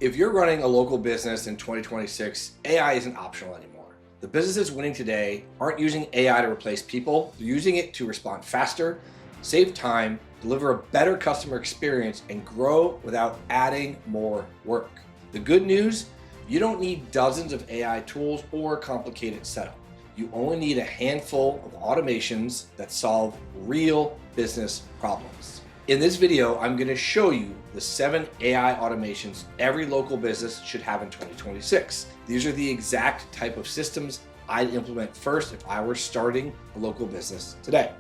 If you're running a local business in 2026, AI isn't optional anymore. The businesses winning today aren't using AI to replace people. They're using it to respond faster, save time, deliver a better customer experience, and grow without adding more work. The good news, you don't need dozens of AI tools or complicated setup. You only need a handful of automations that solve real business problems. In this video, I'm going to show you the 7 AI automations every local business should have in 2026. These are the exact type of systems I'd implement first if I were starting a local business today.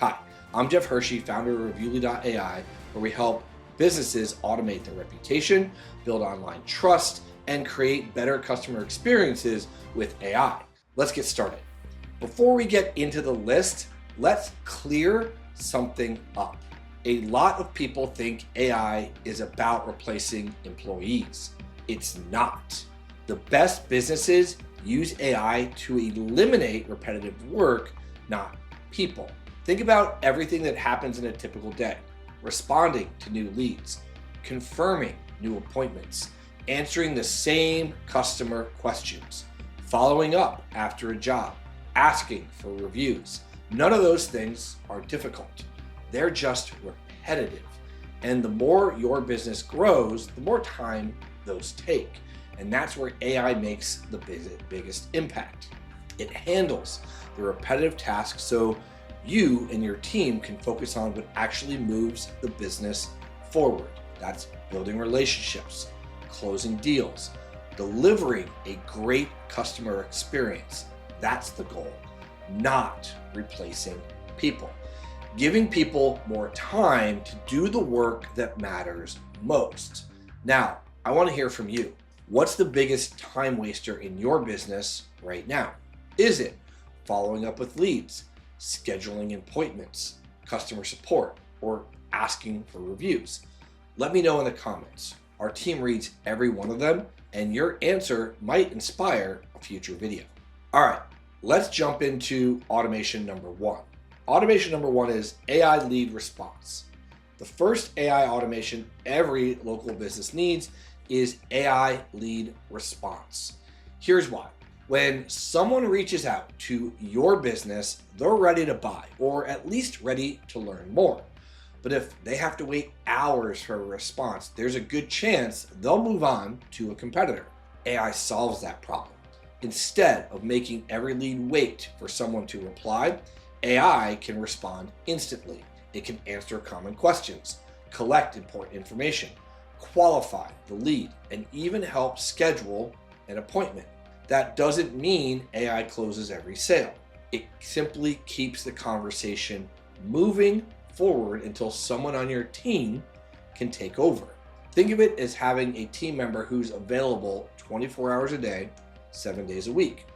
Hi, I'm Jeff Hershey, founder of Reviewly.ai, where we help businesses automate their reputation, build online trust, and create better customer experiences with AI. Let's get started. Before we get into the list, let's clear something up. A lot of people think AI is about replacing employees. It's not. The best businesses use AI to eliminate repetitive work, not people. Think about everything that happens in a typical day: responding to new leads, confirming new appointments, answering the same customer questions, following up after a job, asking for reviews. None of those things are difficult. They're just repetitive. And the more your business grows, the more time those take. And that's where AI makes the biggest impact. It handles the repetitive tasks so you and your team can focus on what actually moves the business forward. That's building relationships, closing deals, delivering a great customer experience. That's the goal, not replacing people. Giving people more time to do the work that matters most. Now, I want to hear from you. What's the biggest time waster in your business right now? Is it following up with leads, scheduling appointments, customer support, or asking for reviews? Let me know in the comments. Our team reads every one of them, and your answer might inspire a future video. All right, let's jump into automation number 1. Automation number 1 is AI lead response. The first AI automation every local business needs is AI lead response. Here's why. When someone reaches out to your business, they're ready to buy, or at least ready to learn more. But if they have to wait hours for a response, there's a good chance they'll move on to a competitor. AI solves that problem. Instead of making every lead wait for someone to reply, AI can respond instantly. It can answer common questions, collect important information, qualify the lead, and even help schedule an appointment. That doesn't mean AI closes every sale. It simply keeps the conversation moving forward until someone on your team can take over. Think of it as having a team member who's available 24 hours a day, 7 days a week.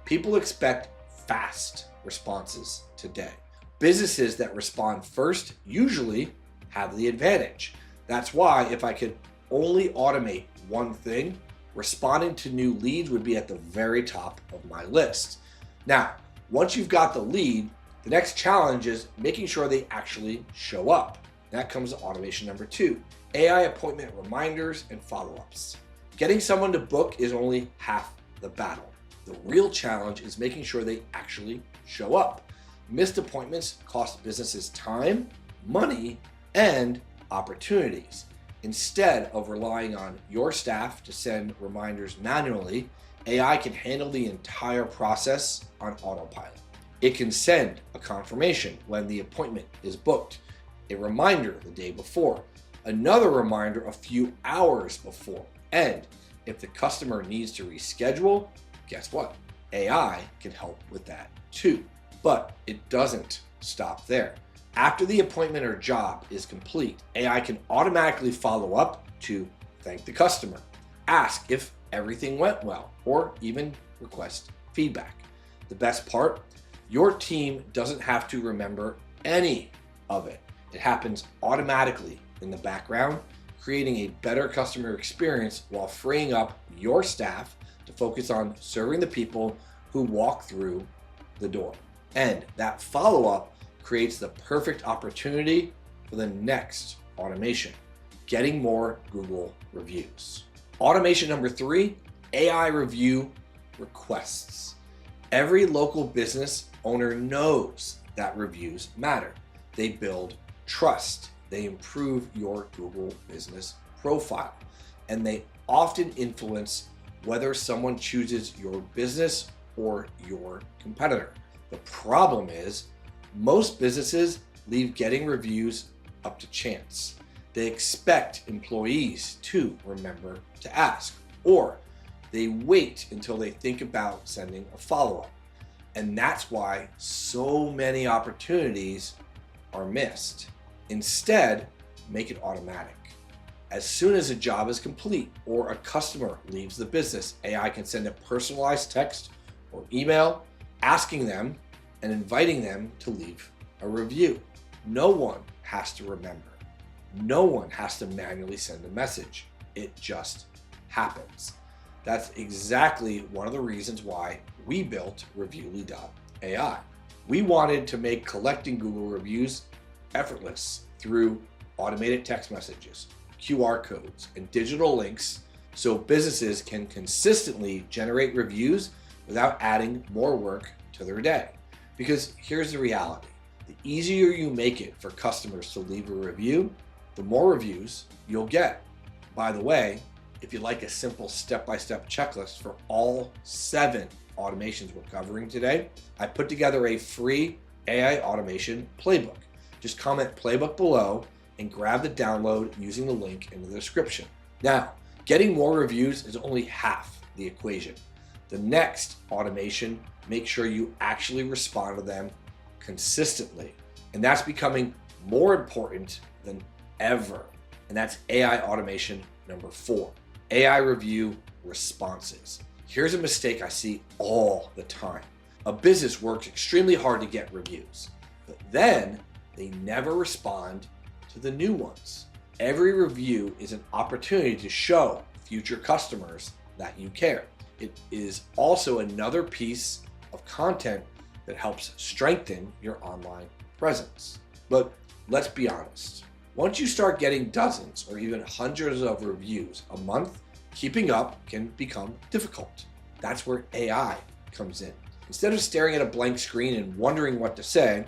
People expect fast responses today. Businesses that respond first usually have the advantage. That's why if I could only automate one thing, responding to new leads would be at the very top of my list. Now, once you've got the lead, the next challenge is making sure they actually show up. That comes to automation number 2, AI appointment reminders and follow-ups. Getting someone to book is only half the battle. The real challenge is making sure they actually show up. Missed appointments cost businesses time, money, and opportunities. Instead of relying on your staff to send reminders manually, AI can handle the entire process on autopilot. It can send a confirmation when the appointment is booked, a reminder the day before, another reminder a few hours before, and if the customer needs to reschedule, guess what? AI can help with that too. But it doesn't stop there. After the appointment or job is complete, AI can automatically follow up to thank the customer, ask if everything went well, or even request feedback. The best part, your team doesn't have to remember any of it. It happens automatically in the background, creating a better customer experience while freeing up your staff to focus on serving the people who walk through the door. And that follow-up creates the perfect opportunity for the next automation, getting more Google reviews. Automation number 3, AI review requests. Every local business owner knows that reviews matter. They build trust. They improve your Google business profile, and they often influence whether someone chooses your business or your competitor. The problem is most businesses leave getting reviews up to chance. They expect employees to remember to ask, or they wait until they think about sending a follow-up. And that's why so many opportunities are missed. Instead, make it automatic. As soon as a job is complete or a customer leaves the business, AI can send a personalized text or email asking them and inviting them to leave a review. No one has to remember. No one has to manually send a message. It just happens. That's exactly one of the reasons why we built Reviewly.ai. We wanted to make collecting Google reviews effortless through automated text messages, QR codes, and digital links so businesses can consistently generate reviews without adding more work to their day. Because here's the reality. The easier you make it for customers to leave a review, the more reviews you'll get. By the way, if you'd like a simple step-by-step checklist for all 7 automations we're covering today, I put together a free AI automation playbook. Just comment playbook below and grab the download using the link in the description. Now, getting more reviews is only half the equation. The next automation, make sure you actually respond to them consistently. And that's becoming more important than ever. And that's AI automation number 4, AI review responses. Here's a mistake I see all the time. A business works extremely hard to get reviews, but then they never respond to the new ones. Every review is an opportunity to show future customers that you care. It is also another piece of content that helps strengthen your online presence. But let's be honest, once you start getting dozens or even hundreds of reviews a month, keeping up can become difficult. That's where AI comes in. Instead of staring at a blank screen and wondering what to say,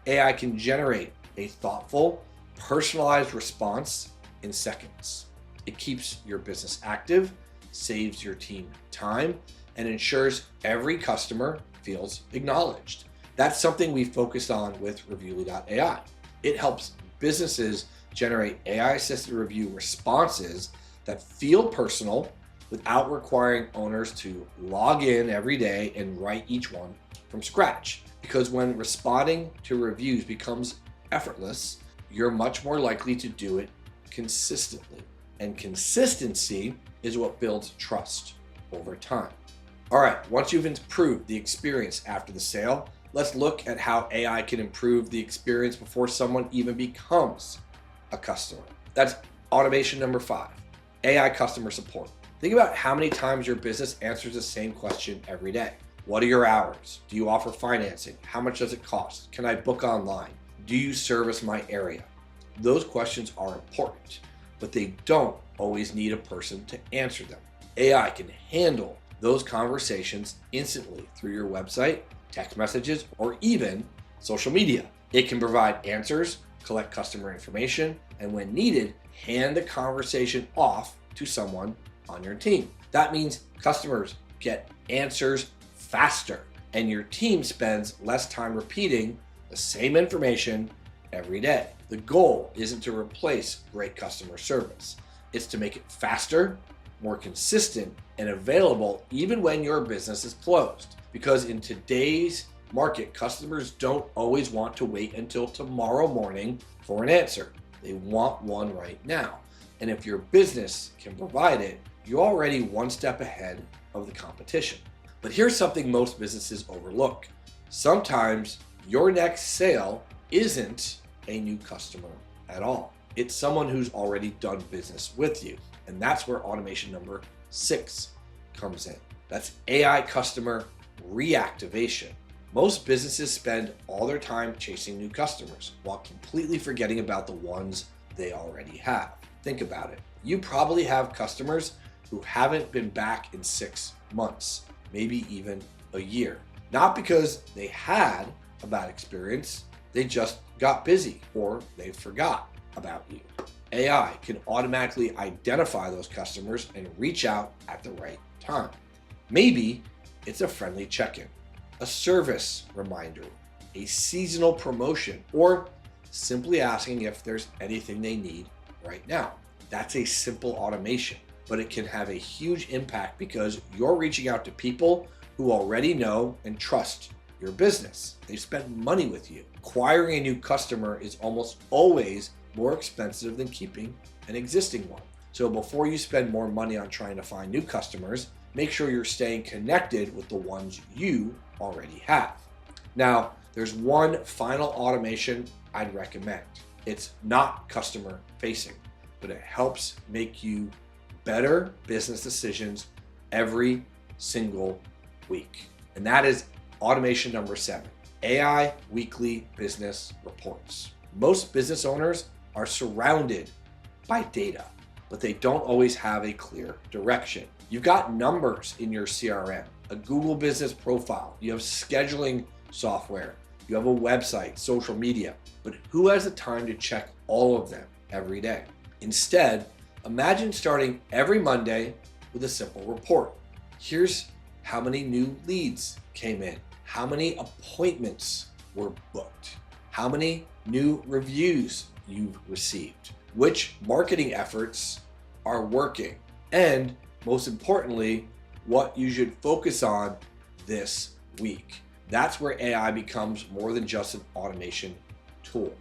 AI can generate a thoughtful, personalized response in seconds. It keeps your business active, saves your team time, and ensures every customer feels acknowledged. That's something we focused on with Reviewly.ai. It helps businesses generate AI-assisted review responses that feel personal without requiring owners to log in every day and write each one from scratch. Because when responding to reviews becomes effortless, you're much more likely to do it consistently. And consistency is what builds trust over time. All right, once you've improved the experience after the sale, let's look at how AI can improve the experience before someone even becomes a customer. That's automation number 5, AI customer support. Think about how many times your business answers the same question every day. What are your hours? Do you offer financing? How much does it cost? Can I book online? Do you service my area? Those questions are important, but they don't always need a person to answer them. AI can handle those conversations instantly through your website, text messages, or even social media. It can provide answers, collect customer information, and when needed, hand the conversation off to someone on your team. That means customers get answers faster, and your team spends less time repeating the same information every day. The goal isn't to replace great customer service. It's to make it faster, more consistent, and available even when your business is closed. Because in today's market, customers don't always want to wait until tomorrow morning for an answer. They want one right now. And if your business can provide it, you're already one step ahead of the competition. But here's something most businesses overlook. Sometimes your next sale isn't a new customer at all. It's someone who's already done business with you. And that's where automation number 6 comes in. That's AI customer reactivation. Most businesses spend all their time chasing new customers while completely forgetting about the ones they already have. Think about it. You probably have customers who haven't been back in 6 months, maybe even a year. Not because they had a bad experience, they just got busy or they forgot about you. AI can automatically identify those customers and reach out at the right time. Maybe it's a friendly check-in, a service reminder, a seasonal promotion, or simply asking if there's anything they need right now. That's a simple automation, but it can have a huge impact because you're reaching out to people who already know and trust your business. They've spent money with you. Acquiring a new customer is almost always more expensive than keeping an existing one. So before you spend more money on trying to find new customers, make sure you're staying connected with the ones you already have. Now, there's one final automation I'd recommend. It's not customer facing, but it helps make you better business decisions every single week. And that is automation number 7, AI weekly business reports. Most business owners are surrounded by data, but they don't always have a clear direction. You've got numbers in your CRM, a Google business profile, you have scheduling software, you have a website, social media, but who has the time to check all of them every day? Instead, imagine starting every Monday with a simple report. Here's how many new leads came in, how many appointments were booked, how many new reviews you've received, which marketing efforts are working, and most importantly, what you should focus on this week. That's where AI becomes more than just an automation tool.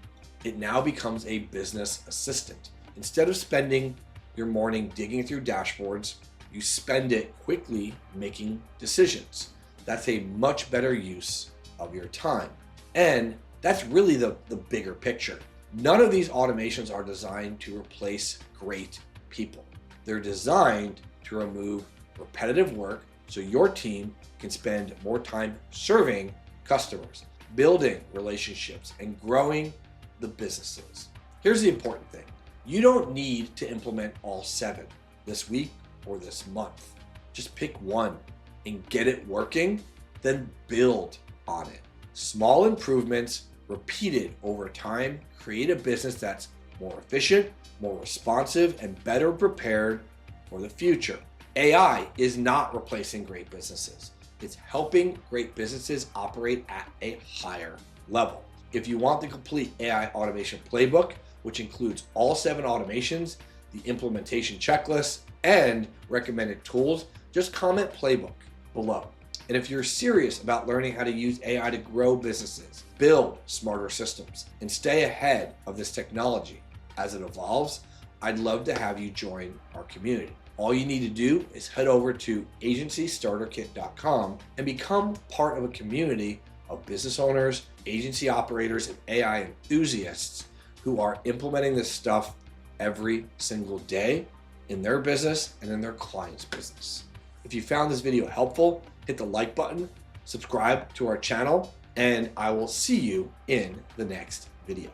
It now becomes a business assistant. Instead of spending your morning digging through dashboards, you spend it quickly making decisions. That's a much better use of your time. And that's really the bigger picture. None of these automations are designed to replace great people. They're designed to remove repetitive work so your team can spend more time serving customers, building relationships, and growing the businesses. Here's the important thing. You don't need to implement all 7 this week or this month. Just pick one and get it working, then build on it. Small improvements repeated over time create a business that's more efficient, more responsive, and better prepared for the future. AI is not replacing great businesses. It's helping great businesses operate at a higher level. If you want the complete AI automation playbook, which includes all 7 automations, the implementation checklist, and recommended tools, just comment playbook below. And if you're serious about learning how to use AI to grow businesses, build smarter systems, and stay ahead of this technology as it evolves, I'd love to have you join our community. All you need to do is head over to agencystarterkit.com and become part of a community of business owners, agency operators, and AI enthusiasts who are implementing this stuff every single day in their business and in their client's business. If you found this video helpful, hit the like button, subscribe to our channel, and I will see you in the next video.